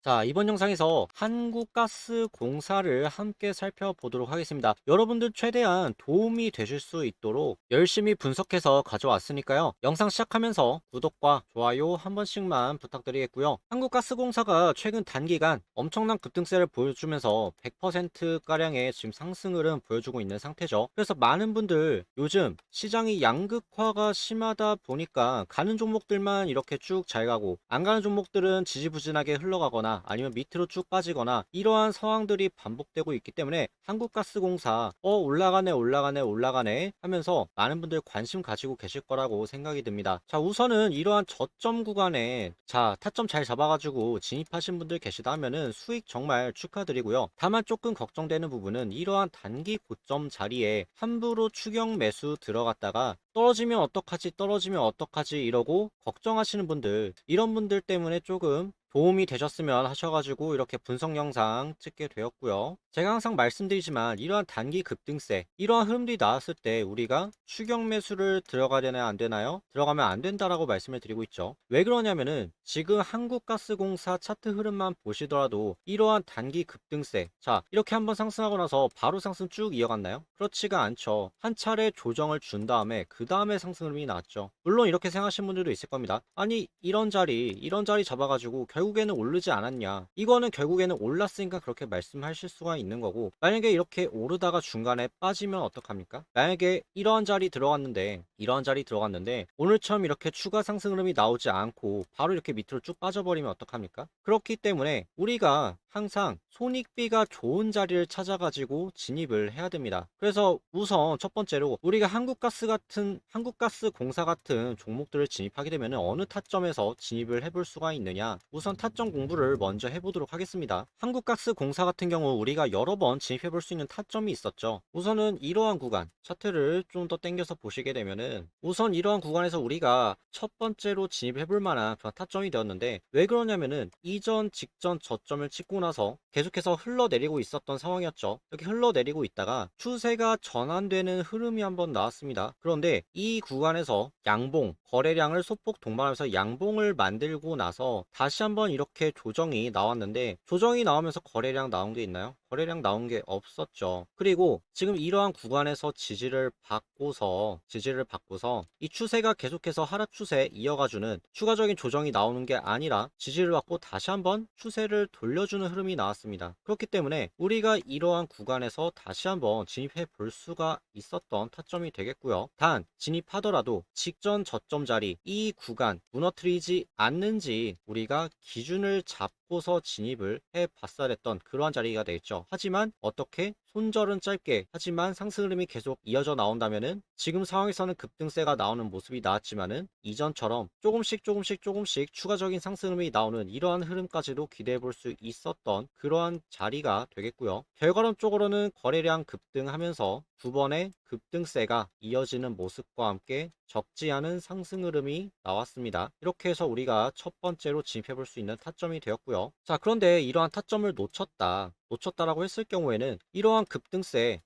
자, 이번 영상에서 한국가스공사를 함께 살펴보도록 하겠습니다. 여러분들 최대한 도움이 되실 수 있도록 열심히 분석해서 가져왔으니까요. 영상 시작하면서 구독과 좋아요 한 번씩만 부탁드리겠고요. 한국가스공사가 최근 단기간 엄청난 급등세를 보여주면서 100%가량의 지금 상승 흐름 보여주고 있는 상태죠. 그래서 많은 분들 요즘 시장이 양극화가 심하다 보니까 가는 종목들만 이렇게 쭉 잘 가고 안 가는 종목들은 지지부진하게 흘러가거나 아니면 밑으로 쭉 빠지거나 이러한 상황들이 반복되고 있기 때문에 한국가스공사 올라가네 하면서 많은 분들 관심 가지고 계실 거라고 생각이 듭니다. 자, 우선은 이러한 저점 구간에 타점 잘 잡아가지고 진입하신 분들 계시다 하면은 수익 정말 축하드리고요. 다만 조금 걱정되는 부분은 이러한 단기 고점 자리에 함부로 추격 매수 들어갔다가 떨어지면 어떡하지 이러고 걱정하시는 분들, 이런 분들 때문에 조금 도움이 되셨으면 하셔가지고 이렇게 분석 영상 찍게 되었고요. 제가 항상 말씀드리지만 이러한 단기 급등세, 이러한 흐름들이 나왔을 때 우리가 추격 매수를 들어가야 되나요, 안 되나요? 들어가면 안 된다라고 말씀을 드리고 있죠. 왜 그러냐면은 지금 한국가스공사 차트 흐름만 보시더라도 이러한 단기 급등세, 자, 이렇게 한번 상승하고 나서 바로 상승 쭉 이어갔나요? 그렇지가 않죠. 한 차례 조정을 준 다음에 그 다음에 상승 흐름이 나왔죠. 물론 이렇게 생각하시는 분들도 있을 겁니다. 아니, 이런 자리 잡아가지고 결국에는 오르지 않았냐, 이거는 결국에는 올랐으니까 그렇게 말씀하실 수가 있는 거고, 만약에 이렇게 오르다가 중간에 빠지면 어떡합니까? 만약에 이러한 자리 들어갔는데 오늘처럼 이렇게 추가 상승 흐름이 나오지 않고 바로 이렇게 밑으로 쭉 빠져버리면 어떡합니까? 그렇기 때문에 우리가 항상 손익비가 좋은 자리를 찾아가지고 진입을 해야 됩니다. 그래서 우선 첫 번째로 우리가 한국가스공사 같은 종목들을 진입하게 되면 어느 타점에서 진입을 해볼 수가 있느냐, 우선 타점 공부를 먼저 해보도록 하겠습니다. 한국가스공사 같은 경우 우리가 여러 번 진입해볼 수 있는 타점이 있었죠. 우선은 이러한 구간 차트를 좀 더 당겨서 보시게 되면은 우선 이러한 구간에서 우리가 첫 번째로 진입해볼 만한 그런 타점이 되었는데, 왜 그러냐면은 이전 직전 저점을 찍고 나서 계속해서 흘러내리고 있었던 상황이었죠. 이렇게 흘러내리고 있다가 추세가 전환되는 흐름이 한번 나왔습니다. 그런데 이 구간에서 거래량을 소폭 동반하면서 양봉을 만들고 나서 다시 한번 이렇게 조정이 나왔는데, 조정이 나오면서 거래량 나온 게 있나요? 거래량 나온 게 없었죠. 그리고 지금 이러한 구간에서 지지를 받고서 이 추세가 계속해서 하락 추세 이어가주는 추가적인 조정이 나오는 게 아니라 지지를 받고 다시 한번 추세를 돌려주는 흐름이 나왔습니다. 그렇기 때문에 우리가 이러한 구간에서 다시 한번 진입해 볼 수가 있었던 타점이 되겠고요. 단 진입하더라도 직전 저점 자리 이 구간 무너뜨리지 않는지 우리가 기준을 잡고서 진입을 해 봤어야 했던 그러한 자리가 되겠죠. 하지만 어떻게 손절은 짧게 하지만 상승 흐름이 계속 이어져 나온다면은 지금 상황에서는 급등세가 나오는 모습이 나왔지만은 이전처럼 조금씩 추가적인 상승 흐름이 나오는 이러한 흐름까지도 기대해 볼 수 있었던 그러한 자리가 되겠고요. 결과론적으로는 거래량 급등하면서 두 번의 급등세가 이어지는 모습과 함께 적지 않은 상승 흐름이 나왔습니다. 이렇게 해서 우리가 첫 번째로 진입해 볼 수 있는 타점이 되었고요. 자, 그런데 이러한 타점을 놓쳤다라고 했을 경우에는 이러한 급등세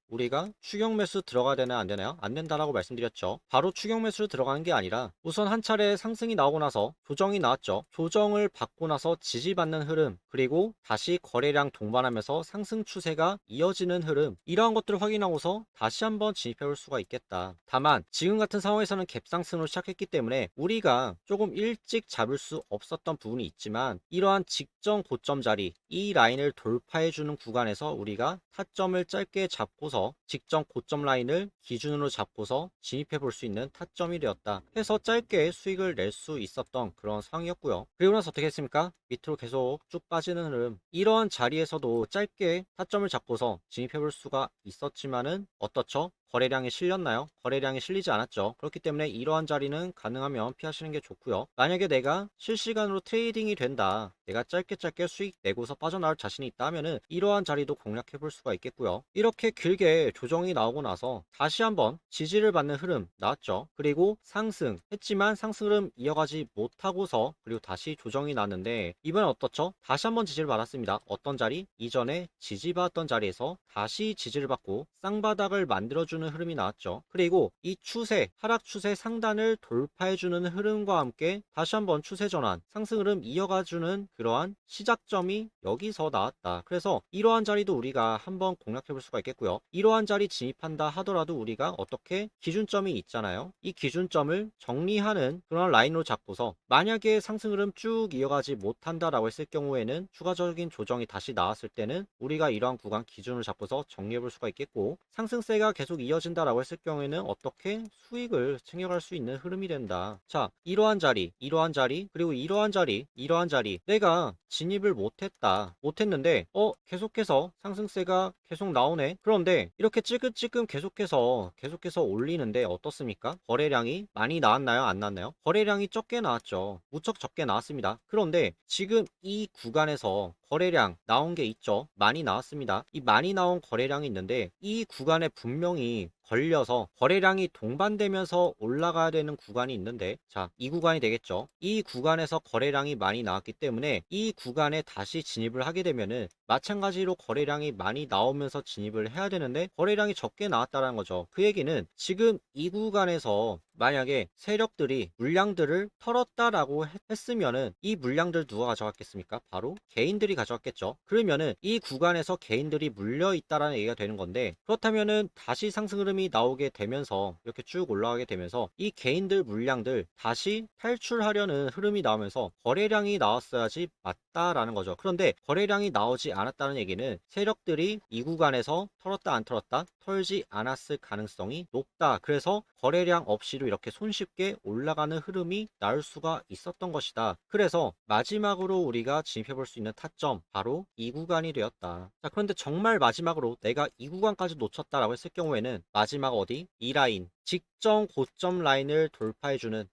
우리가 추격 매수 들어가야 되나 안 되나요? 안 된다라고 말씀드렸죠. 바로 추격 매수를 들어가는 게 아니라 우선 한 차례 상승이 나오고 나서 조정이 나왔죠. 조정을 받고 나서 지지받는 흐름, 그리고 다시 거래량 동반하면서 상승 추세가 이어지는 흐름, 이러한 것들을 확인하고서 다시 한번 진입해 볼 수가 있겠다. 다만 지금 같은 상황에서는 갭상승으로 시작했기 때문에 우리가 조금 일찍 잡을 수 없었던 부분이 있지만, 이러한 직전 고점 자리 이 라인을 돌파해주는 구간에서 우리가 타점을 짧게 잡고서 직전 고점 라인을 기준으로 잡고서 진입해 볼 수 있는 타점이 되었다 해서 짧게 수익을 낼 수 있었던 그런 상황이었고요. 그리고 나서 어떻게 했습니까? 밑으로 계속 쭉 빠지는 흐름, 이러한 자리에서도 짧게 타점을 잡고서 진입해 볼 수가 있었지만은 어떻죠? 거래량이 실렸나요? 거래량이 실리지 않았죠. 그렇기 때문에 이러한 자리는 가능하면 피하시는 게 좋고요. 만약에 내가 실시간으로 트레이딩이 된다, 내가 짧게 수익 내고서 빠져나올 자신이 있다 하면은 이러한 자리도 공략해 볼 수가 있겠고요. 이렇게 길게 조정이 나오고 나서 다시 한번 지지를 받는 흐름 나왔죠. 그리고 상승했지만 상승 흐름 이어가지 못하고서 그리고 다시 조정이 났는데, 이번엔 어떻죠? 다시 한번 지지를 받았습니다. 어떤 자리? 이전에 지지받았던 자리에서 다시 지지를 받고 쌍바닥을 만들어주는 흐름이 나왔죠. 그리고 이 추세, 하락 추세 상단을 돌파해주는 흐름과 함께 다시 한번 추세 전환, 상승 흐름 이어가주는 그러한 시작점이 여기서 나왔다. 그래서 이러한 자리도 우리가 한번 공략해 볼 수가 있겠고요. 이러한 자리 진입한다 하더라도 우리가 어떻게 기준점이 있잖아요. 이 기준점을 정리하는 그런 라인으로 잡고서 만약에 상승 흐름 쭉 이어가지 못한다라고 했을 경우에는 추가적인 조정이 다시 나왔을 때는 우리가 이러한 구간 기준을 잡고서 정리해 볼 수가 있겠고, 상승세가 계속 이어진다라고 했을 경우에는 어떻게 수익을 챙겨갈 수 있는 흐름이 된다. 자, 이러한 자리, 이러한 자리, 그리고 이러한 자리, 이러한 자리, 내가 진입을 못했는데 계속해서 상승세가 계속 나오네. 그런데 이렇게 찌끔찌끔 계속해서 올리는데 어떻습니까? 거래량이 많이 나왔나요? 안 나왔나요? 거래량이 적게 나왔죠. 무척 적게 나왔습니다. 그런데 지금 이 구간에서 거래량 나온 게 있죠. 많이 나왔습니다. 이 많이 나온 거래량이 있는데 이 구간에 분명히 걸려서 거래량이 동반되면서 올라가야 되는 구간이 있는데, 자, 이 구간이 되겠죠. 이 구간에서 거래량이 많이 나왔기 때문에 이 구간에 다시 진입을 하게 되면은 마찬가지로 거래량이 많이 나오면서 진입을 해야 되는데 거래량이 적게 나왔다는 거죠. 그 얘기는 지금 이 구간에서 만약에 세력들이 물량들을 털었다라고 했으면은 이 물량들 누가 가져갔겠습니까? 바로 개인들이 가져갔겠죠. 그러면은 이 구간에서 개인들이 물려 있다라는 얘기가 되는 건데, 그렇다면은 다시 상승 흐름이 나오게 되면서 이렇게 쭉 올라가게 되면서 이 개인들 물량들 다시 탈출하려는 흐름이 나오면서 거래량이 나왔어야지 맞다라는 거죠. 그런데 거래량이 나오지 않았다는 얘기는 세력들이 이 구간에서 털었다 안 털었다, 털지 않았을 가능성이 높다. 그래서 거래량 없이도 이렇게 손쉽게 올라가는 흐름이 나올 수가 있었던 것이다. 그래서 마지막으로 우리가 진입해 볼 수 있는 타점, 바로 이 구간이 되었다. 자, 그런데 정말 마지막으로 내가 이 구간까지 놓쳤다라고 했을 경우에는 마지막 어디? 이 라인, 직전 고점 라인을 돌파해주는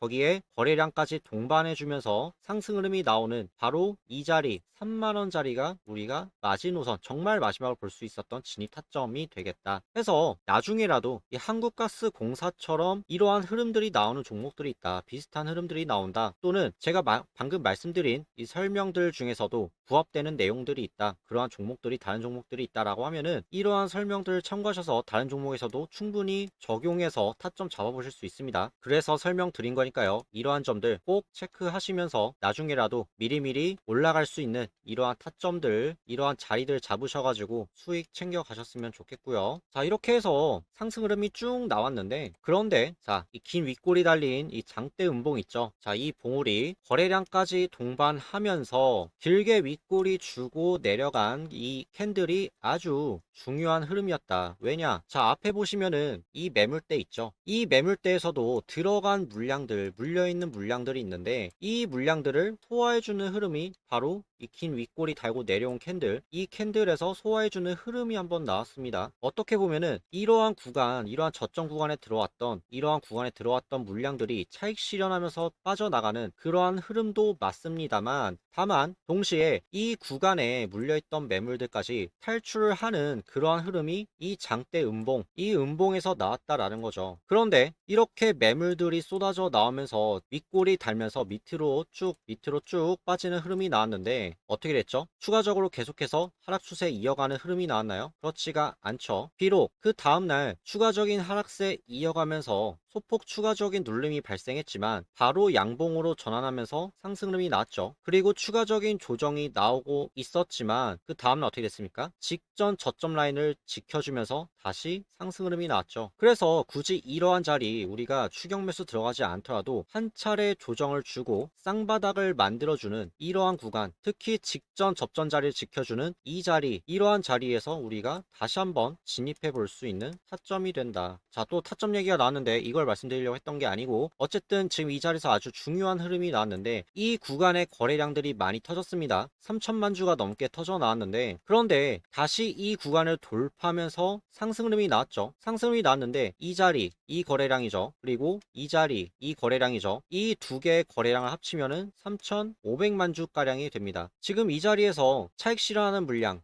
거기에 거래량까지 동반해주면서 상승 흐름이 나오는 바로 이 자리, 3만원 자리가 우리가 마지노선, 정말 마지막으로 볼 수 있었던 진입 타점이 되겠다 해서, 나중에라도 이 한국가스공사처럼 이러한 흐름들이 나오는 종목들이 있다, 비슷한 흐름들이 나온다, 또는 제가 방금 말씀드린 이 설명들 중에서도 부합되는 내용들이 있다, 그러한 종목들이, 다른 종목들이 있다라고 하면은 이러한 설명들을 참고하셔서 다른 종목에서도 충분히 적용해서 타점 잡아보실 수 있습니다. 그래서 설명드린 거니까요. 이러한 점들 꼭 체크하시면서 나중에라도 미리미리 올라갈 수 있는 이러한 타점들, 이러한 자리들 잡으셔가지고 수익 챙겨 가셨으면 좋겠고요. 자, 이렇게 해서 상승 흐름이 쭉 나왔는데, 그런데 자, 이 긴 윗골이 달린 이 장대 음봉 있죠. 자, 이 봉우리 거래량까지 동반하면서 길게 윗골이 주고 내려간 이 캔들이 아주 중요한 흐름이었다. 왜냐? 자, 앞에 보시면은 이 매물대 있죠. 이 매물대에서도 들어간 물량들, 물려있는 물량들이 있는데 이 물량들을 소화해주는 흐름이 바로 이 긴 윗골이 달고 내려온 캔들, 이 캔들에서 소화해주는 흐름이 한번 나왔습니다. 어떻게 보면은 이러한 구간, 이러한 저점 구간에 들어왔던, 이러한 구간에 들어왔던 물량들이 차익 실현하면서 빠져나가는 그러한 흐름도 맞습니다만, 다만 동시에 이 구간에 물려있던 매물들까지 탈출을 하는 그러한 흐름이 이 장대 음봉, 이 음봉에서 나왔다라는 거죠. 그런데 이렇게 매물들이 쏟아져 나오면서 윗골이 달면서 밑으로 쭉 빠지는 흐름이 나왔는데 어떻게 됐죠? 추가적으로 계속해서 하락 추세 이어가는 흐름이 나왔나요? 그렇지가 않죠. 비록 그 다음날 추가적인 하락세 이어가면서 소폭 추가적인 눌림이 발생했지만 바로 양봉으로 전환하면서 상승 흐름이 나왔죠. 그리고 추가적인 조정이 나오고 있었지만 그 다음날 어떻게 됐습니까? 직전 저점 라인을 지켜주면서 다시 상승 흐름이 나왔죠. 그래서 굳이 이러한 자리 우리가 추격 매수 들어가지 않더라도 한 차례 조정을 주고 쌍바닥을 만들어주는 이러한 구간, 특히 직전 접전 자리를 지켜주는 이 자리, 이러한 자리에서 우리가 다시 한번 진입해 볼 수 있는 타점이 된다. 자, 또 타점 얘기가 나왔는데 이걸 말씀드리려고 했던 게 아니고, 어쨌든 지금 이 자리에서 아주 중요한 흐름이 나왔는데 이 구간에 거래량들이 많이 터졌습니다. 3천만 주가 넘게 터져 나왔는데, 그런데 다시 이 구간을 돌파하면서 상승 흐름이 나왔죠. 상승 흐름이 나왔는데 이 자리, 이 거래량이죠. 그리고 이 자리, 이 거래량이죠. 이 두 개의 거래량을 합치면은 3,500만 주가량이 됩니다. 지금 이 자리에서 차익 실현하는 물량,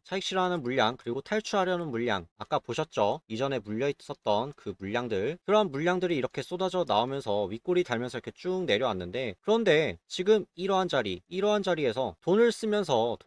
그리고 탈출하려는 물량, 아까 보셨죠? 이전에 물려 있었던 그 물량들, 그런 물량들이 이렇게 쏟아져 나오면서 윗골이 달면서 이렇게 쭉 내려왔는데, 그런데 지금 이러한 자리에서 돈을 쓰면서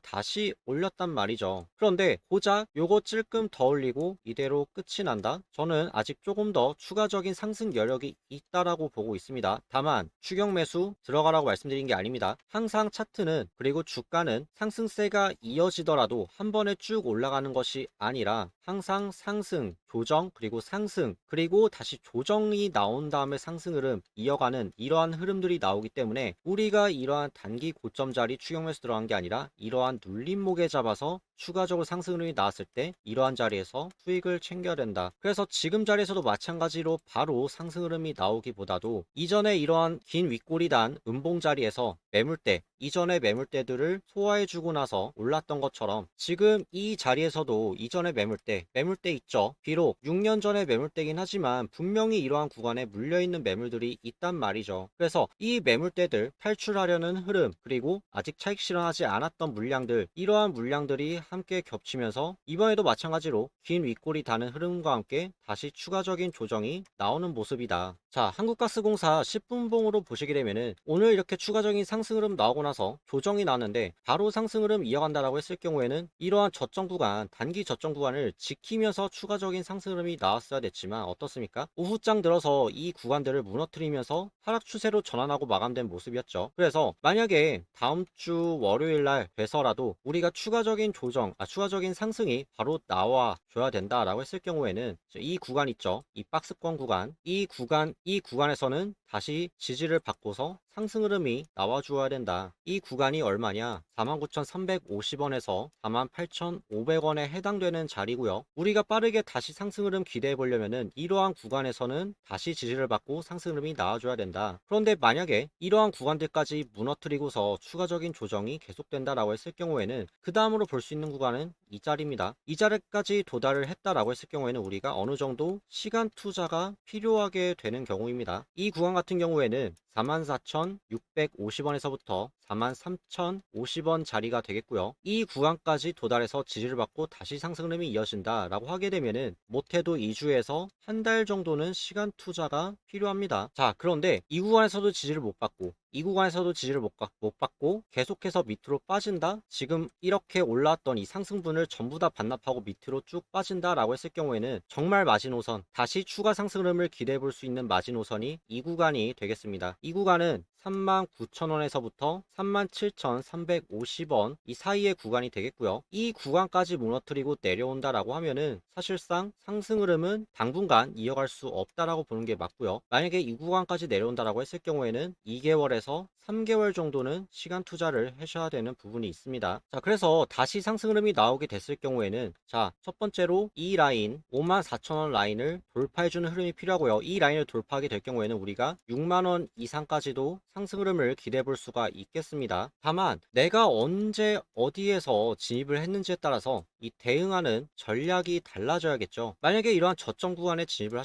다시 올렸단 말이죠. 그런데 고작 요거 찔끔 더 올리고 이대로 끝이 난다? 저는 아직 조금 더 추가적인 상승 여력이 있다라고 보고 있습니다. 다만 추격 매수 들어가라고 말씀드린 게 아닙니다. 항상 차트는, 그리고 주가는 상승세가 이어지더라도 한 번에 쭉 올라가는 것이 아니라 항상 상승, 조정, 그리고 상승, 그리고 다시 조정이 나온 다음에 상승 흐름 이어가는 이러한 흐름들이 나오기 때문에 우리가 이러한 단기 고점 자리 추격 매수 들어간 게 아니라 이러한 눌림목에 잡아서 추가적으로 상승 흐름이 나왔을 때 이러한 자리에서 수익을 챙겨야 된다. 그래서 지금 자리에서도 마찬가지로 바로 상승 흐름이 나오기보다도 이전에 이러한 긴 윗꼬리 단 음봉 자리에서 매물대, 이전의 매물대들을 소화해주고 나서 올랐던 것처럼 지금 이 자리에서도 이전의 매물대 있죠. 비록 6년 전의 매물대긴 하지만 분명히 이러한 구간에 물려있는 매물들이 있단 말이죠. 그래서 이 매물대들 탈출하려는 흐름, 그리고 아직 차익 실현하지 않았던 물량들, 이러한 물량들이 함께 겹치면서 이번에도 마찬가지로 긴 윗골이 다는 흐름과 함께 다시 추가적인 조정이 나오는 모습이다. 자, 한국가스공사 10분봉으로 보시게 되면은 오늘 이렇게 추가적인 상승 흐름 나오고 나서 조정이 나왔는데 바로 상승 흐름 이어간다라고 했을 경우에는 이러한 저점 구간, 단기 저점 구간을 지키면서 추가적인 상승 흐름이 나왔어야 됐지만 어떻습니까? 오후장 들어서 이 구간들을 무너뜨리면서 하락 추세로 전환하고 마감된 모습이었죠. 그래서 만약에 다음 주 월요일 날 돼서라도 우리가 추가적인 상승이 바로 나와 줘야 된다라고 했을 경우에는 이 구간 있죠. 이 박스권 구간, 이 구간에서는 다시 지지를 받고서 상승 흐름이 나와 주어야 된다. 이 구간이 얼마냐? 49,350원에서 48,500원에 해당되는 자리고요. 우리가 빠르게 다시 상승 흐름 기대해 보려면은 이러한 구간에서는 다시 지지를 받고 상승 흐름이 나와줘야 된다. 그런데 만약에 이러한 구간들까지 무너뜨리고서 추가적인 조정이 계속된다라고 했을 경우에는 그 다음으로 볼 수 있는 구간은 이 자리입니다. 이 자리까지 도달을 했다라고 했을 경우에는 우리가 어느 정도 시간 투자가 필요하게 되는 경우입니다. 이 구간 같은 경우에는 44,650원에서부터 43,050원 자리가 되겠고요. 이 구간까지 도달해서 지지를 받고 다시 상승 흐름이 이어진다라고 하게 되면은 못해도 2주에서 한 달 정도는 시간 투자가 필요합니다. 자, 그런데 이 구간에서도 지지를 못 받고 못 받고 계속해서 밑으로 빠진다? 지금 이렇게 올라왔던 이 상승분을 전부 다 반납하고 밑으로 쭉 빠진다라고 했을 경우에는 정말 마지노선, 다시 추가 상승 흐름을 기대해 볼 수 있는 마지노선이 이 구간이 되겠습니다. 이 구간은 39,000원에서부터 37,350원 이 사이의 구간이 되겠고요. 이 구간까지 무너뜨리고 내려온다라고 하면은 사실상 상승 흐름은 당분간 이어갈 수 없다라고 보는 게 맞고요. 만약에 이 구간까지 내려온다라고 했을 경우에는 2개월에서 3개월 정도는 시간 투자를 하셔야 되는 부분이 있습니다. 자, 그래서 다시 상승 흐름이 나오게 됐을 경우에는 자, 첫 번째로 이 라인 54,000원 라인을 돌파해주는 흐름이 필요하고요. 이 라인을 돌파하게 될 경우에는 우리가 6만원 이상까지도 상승 흐름을 기대해 볼 수가 있겠습니다. 다만 내가 언제 어디에서 진입을 했는지에 따라서 이 대응하는 전략이 달라져야겠죠. 만약에 이러한 저점 구간에 진입을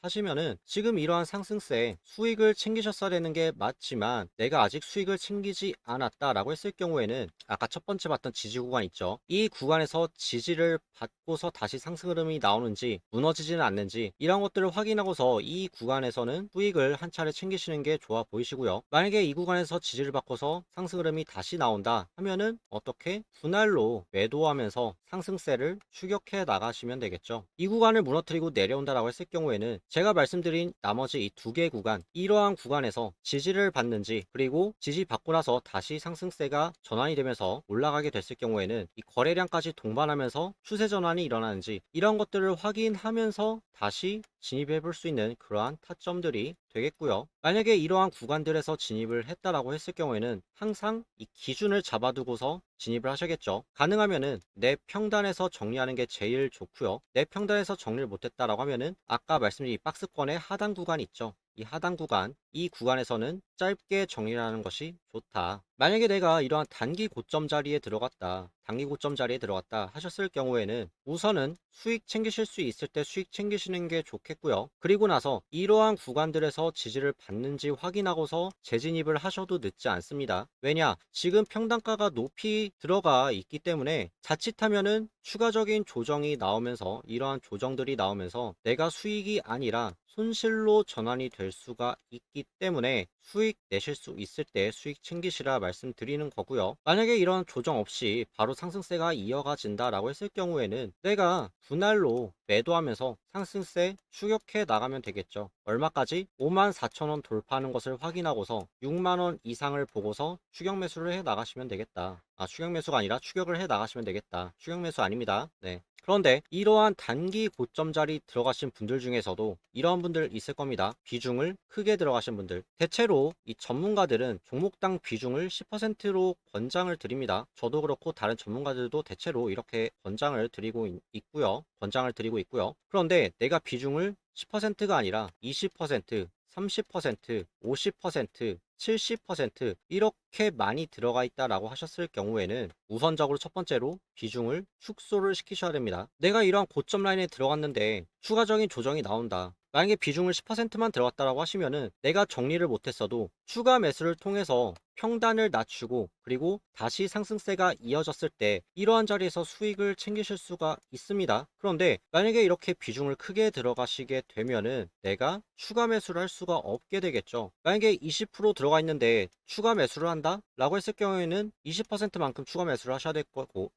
하시면은 지금 이러한 상승세 수익을 챙기셨어야 되는 게 맞지만 내가 아직 수익을 챙기지 않았다라고 했을 경우에는 아까 첫 번째 봤던 지지 구간 있죠. 이 구간에서 지지를 받고서 다시 상승 흐름이 나오는지 무너지지는 않는지 이런 것들을 확인하고서 이 구간에서는 수익을 한 차례 챙기시는 게 좋아 보이시고요. 만약에 이 구간에서 지지를 받고서 상승 흐름이 다시 나온다 하면은 어떻게 분할로 매도하면서 상승세를 추격해 나가시면 되겠죠. 이 구간을 무너뜨리고 내려온다라고 했을 경우에는 제가 말씀드린 나머지 이 두 개 구간, 이러한 구간에서 지지를 받는지, 그리고 지지 받고 나서 다시 상승세가 전환이 되면서 올라가게 됐을 경우에는 이 거래량까지 동반하면서 추세 전환이 일어나는지 이런 것들을 확인하면서 다시 진입해 볼 수 있는 그러한 타점들이 되겠고요. 만약에 이러한 구간들에서 진입을 했다라고 했을 경우에는 항상 이 기준을 잡아두고서 진입을 하셔야겠죠. 가능하면은 내 평단에서 정리하는 게 제일 좋고요. 내 평단에서 정리를 못했다라고 하면은 아까 말씀드린 이 박스권의 하단 구간 있죠. 이 하단 구간, 이 구간에서는 짧게 정리를 하는 것이 좋다. 만약에 내가 이러한 단기 고점 자리에 들어갔다, 단기 고점 자리에 들어갔다 하셨을 경우에는 우선은 수익 챙기실 수 있을 때 수익 챙기시는 게 좋겠고요. 그리고 나서 이러한 구간들에서 지지를 받는지 확인하고서 재진입을 하셔도 늦지 않습니다. 왜냐? 지금 평단가가 높이 들어가 있기 때문에 자칫하면은 추가적인 조정이 나오면서 이러한 조정들이 나오면서 내가 수익이 아니라 손실로 전환이 될 수가 있기 때문에 수익 내실 수 있을 때 수익 챙기시라 말씀드리는 거고요. 만약에 이런 조정 없이 바로 상승세가 이어가진다라고 했을 경우에는 내가 분할로 매도하면서 상승세 추격해 나가면 되겠죠. 얼마까지? 54,000원 돌파하는 것을 확인하고서 6만원 이상을 보고서 추격 매수를 해 나가시면 되겠다. 추격 매수가 아니라 추격을 해 나가시면 되겠다. 추격 매수 아닙니다. 네. 그런데 이러한 단기 고점 자리 들어가신 분들 중에서도 이러한 분들 있을 겁니다. 비중을 크게 들어가신 분들. 대체로 이 전문가들은 종목당 비중을 10%로 권장을 드립니다. 저도 그렇고 다른 전문가들도 대체로 이렇게 권장을 드리고 있고요. 권장을 드리고 있고요. 그런데 내가 비중을 10%가 아니라 20%, 30%, 50%, 70% 이렇게 많이 들어가 있다라고 하셨을 경우에는 우선적으로 첫 번째로 비중을 축소를 시키셔야 됩니다. 내가 이러한 고점 라인에 들어갔는데 추가적인 조정이 나온다. 만약에 비중을 10%만 들어갔다라고 하시면은 내가 정리를 못했어도 추가 매수를 통해서 평단을 낮추고 그리고 다시 상승세가 이어졌을 때 이러한 자리에서 수익을 챙기실 수가 있습니다. 그런데 만약에 이렇게 비중을 크게 들어가시게 되면은 내가 추가 매수를 할 수가 없게 되겠죠. 만약에 20% 들어가 있는데 추가 매수를 한다? 라고 했을 경우에는 20%만큼 추가 매수를 하셔야 될 거고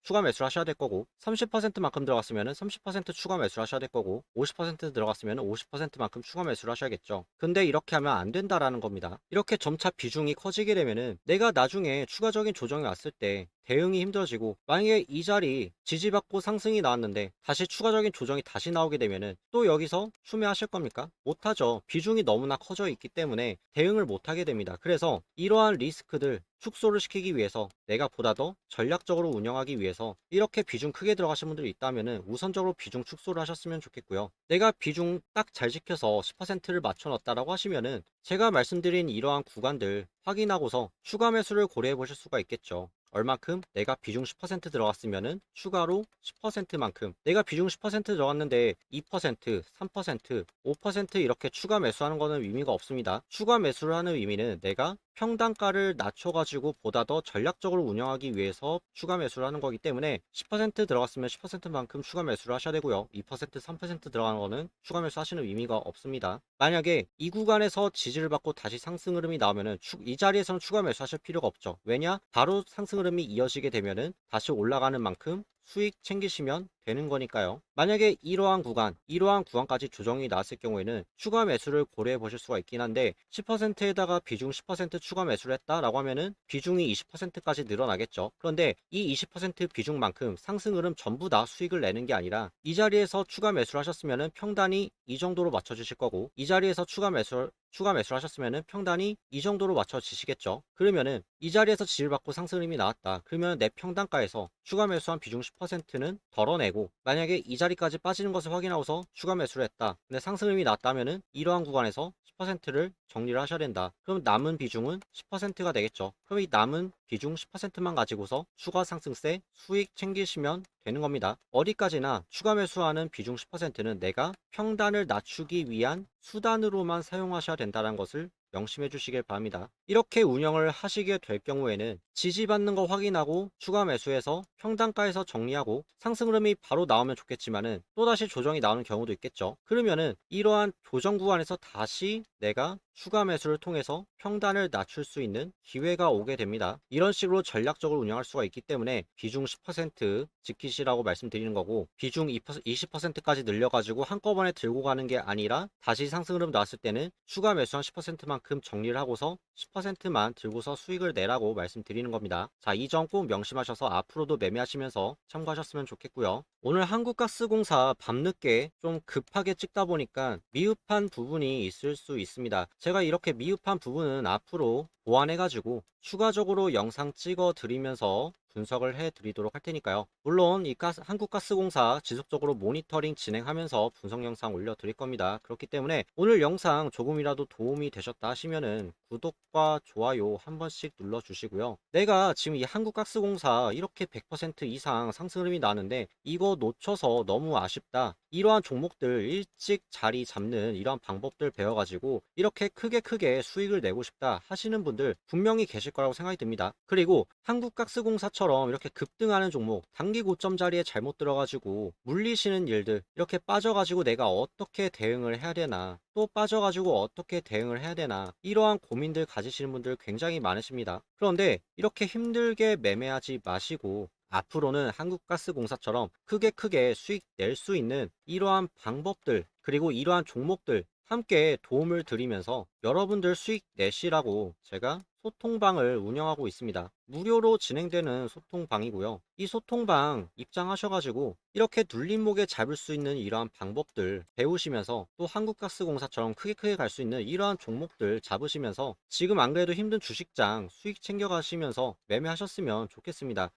30%만큼 들어갔으면 30% 추가 매수를 하셔야 될 거고 50% 들어갔으면 50%만큼 추가 매수를 하셔야겠죠. 근데 이렇게 하면 안 된다라는 겁니다. 이렇게 점차 비중이 커지게 되면은 내가 나중에 추가적인 조정이 왔을 때 대응이 힘들어지고 만약에 이 자리 지지받고 상승이 나왔는데 다시 추가적인 조정이 다시 나오게 되면은 또 여기서 추매하실 겁니까? 못하죠. 비중이 너무나 커져 있기 때문에 대응을 못하게 됩니다. 그래서 이러한 리스크들 축소를 시키기 위해서 내가 보다 더 전략적으로 운영하기 위해서 이렇게 비중 크게 들어가신 분들이 있다면은 우선적으로 비중 축소를 하셨으면 좋겠고요. 내가 비중 딱 잘 지켜서 10%를 맞춰 넣었다라고 하시면은 제가 말씀드린 이러한 구간들 확인하고서 추가 매수를 고려해 보실 수가 있겠죠. 얼마큼? 내가 비중 10% 들어갔으면은 추가로 10%만큼 내가 비중 10% 들어갔는데 2%, 3%, 5% 이렇게 추가 매수하는 거는 의미가 없습니다. 추가 매수를 하는 의미는 내가 평단가를 낮춰가지고 보다 더 전략적으로 운영하기 위해서 추가 매수를 하는 거기 때문에 10% 들어갔으면 10%만큼 추가 매수를 하셔야 되고요. 2%, 3% 들어가는 거는 추가 매수 하시는 의미가 없습니다. 만약에 이 구간에서 지지를 받고 다시 상승 흐름이 나오면은 이 자리에서는 추가 매수하실 필요가 없죠. 왜냐? 바로 상승 흐름이 이어지게 되면은 다시 올라가는 만큼 수익 챙기시면 되는 거니까요. 만약에 이러한 구간까지 조정이 나왔을 경우에는 추가 매수를 고려해 보실 수가 있긴 한데 10%에다가 비중 10% 추가 매수를 했다라고 하면은 비중이 20%까지 늘어나겠죠. 그런데 이 20% 비중만큼 상승 흐름 전부 다 수익을 내는 게 아니라 이 자리에서 추가 매수를 하셨으면은 평단이 이 정도로 맞춰 주실 거고 이 자리에서 추가 매수를 하셨으면 평단이 이 정도로 맞춰지시겠죠. 그러면은 이 자리에서 지지를 받고 상승 흐름이 나왔다. 그러면 내 평단가에서 추가 매수한 비중 10%는 덜어내고 만약에 이 자리까지 빠지는 것을 확인하고서 추가 매수를 했다. 근데 상승 흐름이 나왔다면은 이러한 구간에서 10%를 정리를 하셔야 된다. 그럼 남은 비중은 10%가 되겠죠. 그럼 이 남은 비중 10%만 가지고서 추가 상승세 수익 챙기시면 되는 겁니다. 어디까지나 추가 매수하는 비중 10%는 내가 평단을 낮추기 위한 수단으로만 사용하셔야 된다는 것을 명심해 주시길 바랍니다. 이렇게 운영을 하시게 될 경우에는 지지받는 거 확인하고 추가 매수해서 평단가에서 정리하고 상승 흐름이 바로 나오면 좋겠지만은 또다시 조정이 나오는 경우도 있겠죠. 그러면은 이러한 조정 구간에서 다시 내가 추가 매수를 통해서 평단을 낮출 수 있는 기회가 오게 됩니다. 이런 식으로 전략적으로 운영할 수가 있기 때문에 비중 10% 지키시라고 말씀드리는 거고 비중 20%까지 늘려가지고 한꺼번에 들고 가는 게 아니라 다시 상승 흐름 나왔을 때는 추가 매수한 10%만큼 정리를 하고서 10%만 들고서 수익을 내라고 말씀드리는 겁니다. 자, 이 점 꼭 명심하셔서 앞으로도 매매하시면서 참고하셨으면 좋겠고요. 오늘 한국가스공사 밤늦게 좀 급하게 찍다 보니까 미흡한 부분이 있을 수 있습니다. 제가 이렇게 미흡한 부분은 앞으로 보완해가지고 추가적으로 영상 찍어 드리면서 분석을 해드리도록 할 테니까요. 물론 이 한국가스공사 지속적으로 모니터링 진행하면서 분석 영상 올려드릴 겁니다. 그렇기 때문에 오늘 영상 조금이라도 도움이 되셨다 하시면은 구독과 좋아요 한 번씩 눌러주시고요. 내가 지금 이 한국가스공사 이렇게 100% 이상 상승 흐름이 나는데 이거 놓쳐서 너무 아쉽다. 이러한 종목들 일찍 자리 잡는 이러한 방법들 배워가지고 이렇게 크게 수익을 내고 싶다 하시는 분들 분명히 계실 거라고 생각이 듭니다. 그리고 한국가스공사처럼 이렇게 급등하는 종목 단기 고점 자리에 잘못 들어가지고 물리시는 일들 이렇게 빠져가지고 내가 어떻게 대응을 해야 되나 또 빠져가지고 어떻게 대응을 해야 되나 이러한 고민들 가지시는 분들 굉장히 많으십니다. 그런데 이렇게 힘들게 매매하지 마시고 앞으로는 한국가스공사처럼 크게 수익 낼 수 있는 이러한 방법들 그리고 이러한 종목들 함께 도움을 드리면서 여러분들 수익 내시라고 제가 소통방을 운영하고 있습니다. 무료로 진행되는 소통방이고요. 이 소통방 입장하셔가지고 이렇게 눌림목에 잡을 수 있는 이러한 방법들 배우시면서 또 한국가스공사처럼 크게 갈 수 있는 이러한 종목들 잡으시면서 지금 안 그래도 힘든 주식장 수익 챙겨가시면서 매매하셨으면 좋겠습니다.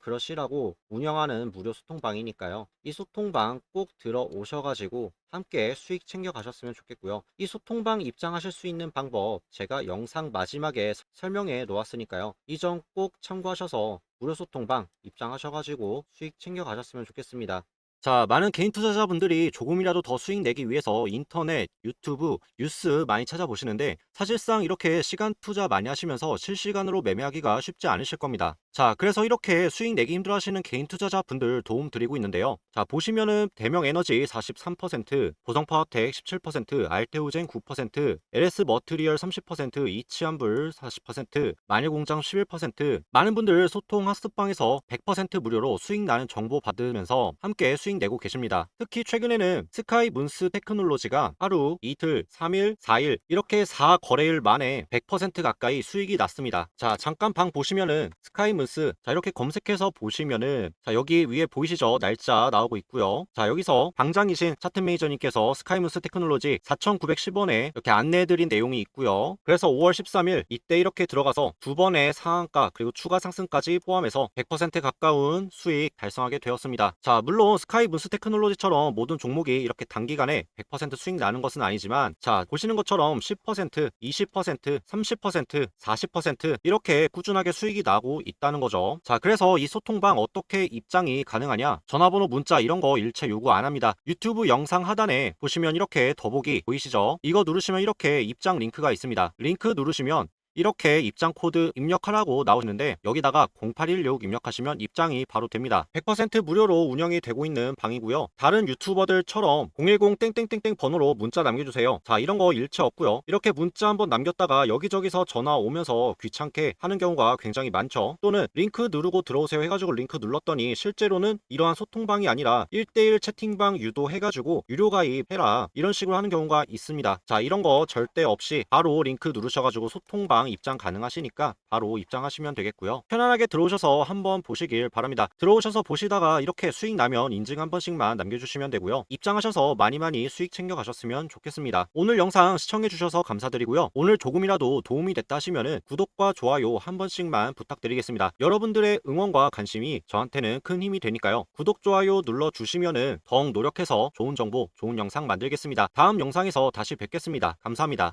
그러시라고 운영하는 무료 소통방이니까요. 이 소통방 꼭 들어오셔가지고 함께 수익 챙겨가셨으면 좋겠고요. 이 소통방 입장하실 수 있는 방법 제가 영상 마지막에 설명해 놓았으니까요. 이 점 꼭 참고하셔서 무료 소통방 입장하셔가지고 수익 챙겨가셨으면 좋겠습니다. 자, 많은 개인 투자자분들이 조금이라도 더 수익 내기 위해서 인터넷, 유튜브, 뉴스 많이 찾아보시는데 사실상 이렇게 시간 투자 많이 하시면서 실시간으로 매매하기가 쉽지 않으실 겁니다. 자, 그래서 이렇게 수익 내기 힘들어 하시는 개인 투자자분들 도움 드리고 있는데요. 자, 보시면은 대명에너지 43%, 보성파워텍 17%, 알테오젠 9%, LS머트리얼 30%, 이치환불 40%, 만일공장 11%, 많은 분들 소통 핫스방에서 100% 무료로 수익 나는 정보 받으면서 함께 수익 내고 계십니다. 특히 최근에는 스카이문스 테크놀로지가 하루, 이틀, 3일, 4일 이렇게 4거래일 만에 100% 가까이 수익이 났습니다. 자, 잠깐 방 보시면은 스카이문스 자 이렇게 검색해서 보시면은 자 여기 위에 보이시죠? 날짜 나오고 있고요. 자 여기서 방장이신 차트 매니저님께서 스카이문스 테크놀로지 4,910원에 이렇게 안내해드린 내용이 있고요. 그래서 5월 13일 이때 이렇게 들어가서 두 번의 상한가 그리고 추가 상승까지 포함해서 100% 가까운 수익 달성하게 되었습니다. 자 물론 스카이문스 테크놀로지처럼 모든 종목이 이렇게 단기간에 100% 수익 나는 것은 아니지만 자 보시는 것처럼 10%, 20%, 30%, 40% 이렇게 꾸준하게 수익이 나고 있다는 거죠. 자 그래서 이 소통방 어떻게 입장이 가능하냐 전화번호 문자 이런 거 일체 요구 안 합니다. 유튜브 영상 하단에 보시면 이렇게 더보기 보이시죠? 이거 누르시면 이렇게 입장 링크가 있습니다. 링크 누르시면 이렇게 입장 코드 입력하라고 나오시는데 여기다가 0816 입력하시면 입장이 바로 됩니다. 100% 무료로 운영이 되고 있는 방이고요. 다른 유튜버들처럼 010 땡땡땡땡 번호로 문자 남겨주세요. 자 이런 거 일체 없고요. 이렇게 문자 한번 남겼다가 여기저기서 전화 오면서 귀찮게 하는 경우가 굉장히 많죠. 또는 링크 누르고 들어오세요 해가지고 링크 눌렀더니 실제로는 이러한 소통방이 아니라 1대1 채팅방 유도해가지고 유료 가입해라 이런 식으로 하는 경우가 있습니다. 자 이런 거 절대 없이 바로 링크 누르셔가지고 소통방 입장 가능하시니까 바로 입장하시면 되겠고요. 편안하게 들어오셔서 한번 보시길 바랍니다. 들어오셔서 보시다가 이렇게 수익 나면 인증 한 번씩만 남겨주시면 되고요. 입장하셔서 많이 수익 챙겨 가셨으면 좋겠습니다. 오늘 영상 시청해 주셔서 감사드리고요. 오늘 조금이라도 도움이 됐다 하시면은 구독과 좋아요 한 번씩만 부탁드리겠습니다. 여러분들의 응원과 관심이 저한테는 큰 힘이 되니까요. 구독 좋아요 눌러 주시면은 더욱 노력해서 좋은 정보 좋은 영상 만들겠습니다. 다음 영상에서 다시 뵙겠습니다. 감사합니다.